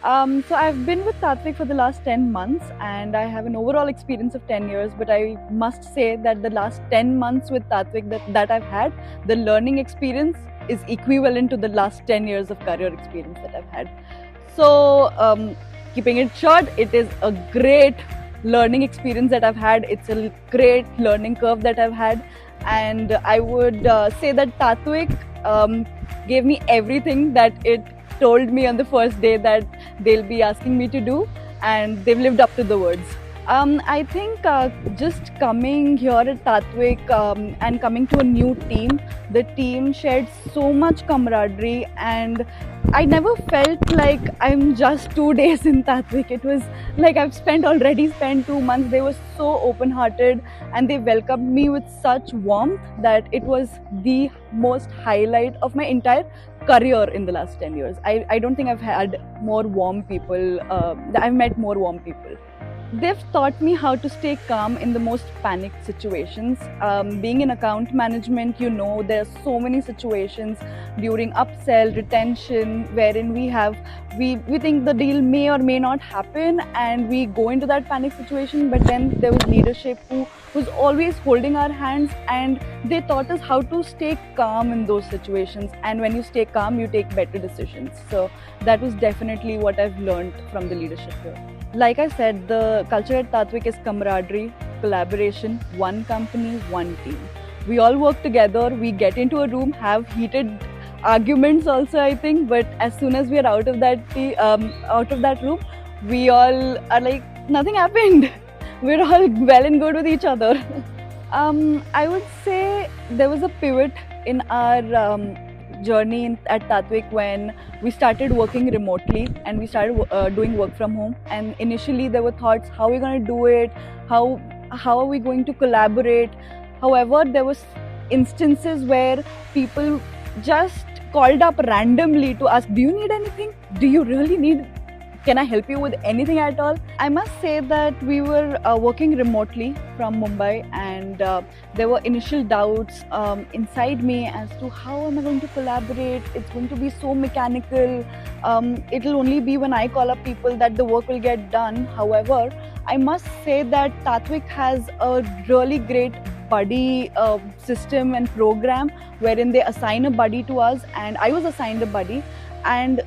So I've been with Tatwik for the last 10 months and I have an overall experience of 10 years, but I must say that the last 10 months with Tatwik that I've had, the learning experience is equivalent to the last 10 years of career experience that I've had. So keeping it short, it is a great learning experience that I've had. It's a great learning curve that I've had. And I would say that Tatwik gave me everything that it told me on the first day that they'll be asking me to do, and they've lived up to the words. I think just coming here at Tatwik and coming to a new team, the team shared so much camaraderie, and I never felt like I'm just 2 days in Tatwik. It was like I've already spent 2 months. They were so open-hearted and they welcomed me with such warmth that it was the most highlight of my entire career in the last 10 years. I don't think I've had more warm people. I've met more warm people. They've taught me how to stay calm in the most panicked situations. Being in account management, there are so many situations during upsell, retention, wherein we think the deal may or may not happen, and we go into that panic situation. But then there was leadership who's always holding our hands, and they taught us how to stay calm in those situations. And when you stay calm, you take better decisions. So that was definitely what I've learned from the leadership here. Like I said, the culture at Tatwik is camaraderie, collaboration, one company, one team. We all work together, we get into a room, have heated arguments also, I think, but as soon as we are out of that room, we all are like, nothing happened. We're all well and good with each other. I would say there was a pivot in our journey at Tatwik when we started working remotely and we started doing work from home. And initially there were thoughts, how are we going to do it? How are we going to collaborate? However, there was instances where people just called up randomly to ask, do you need anything? Do you really need? Can I help you with anything at all? I must say that we were working remotely from Mumbai, and there were initial doubts inside me as to how am I going to collaborate. It's going to be so mechanical. It'll only be when I call up people that the work will get done. However, I must say that Tatwik has a really great buddy system and program wherein they assign a buddy to us, and I was assigned a buddy, and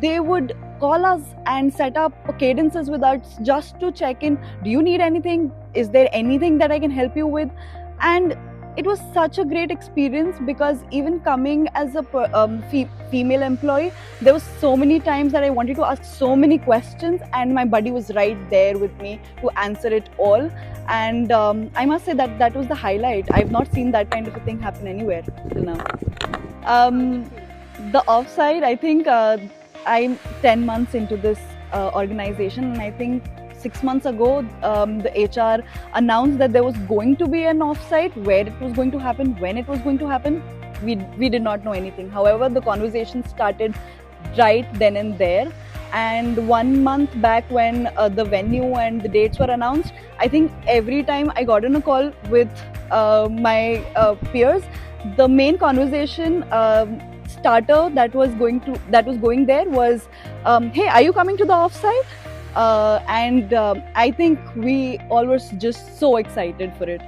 they would call us and set up cadences with us just to check in. Do you need anything? Is there anything that I can help you with? And it was such a great experience, because even coming as a female employee, there was so many times that I wanted to ask so many questions, and my buddy was right there with me to answer it all. And I must say that was the highlight. I've not seen that kind of a thing happen anywhere till now. The offside, I think I'm 10 months into this organization, and I think 6 months ago the HR announced that there was going to be an offsite. Where it was going to happen, when it was going to happen, we did not know anything. However, the conversation started right then and there, and 1 month back when the venue and the dates were announced, I think every time I got on a call with my peers, the main conversation starter that was going there was, hey, are you coming to the offsite? And I think we all were just so excited for it.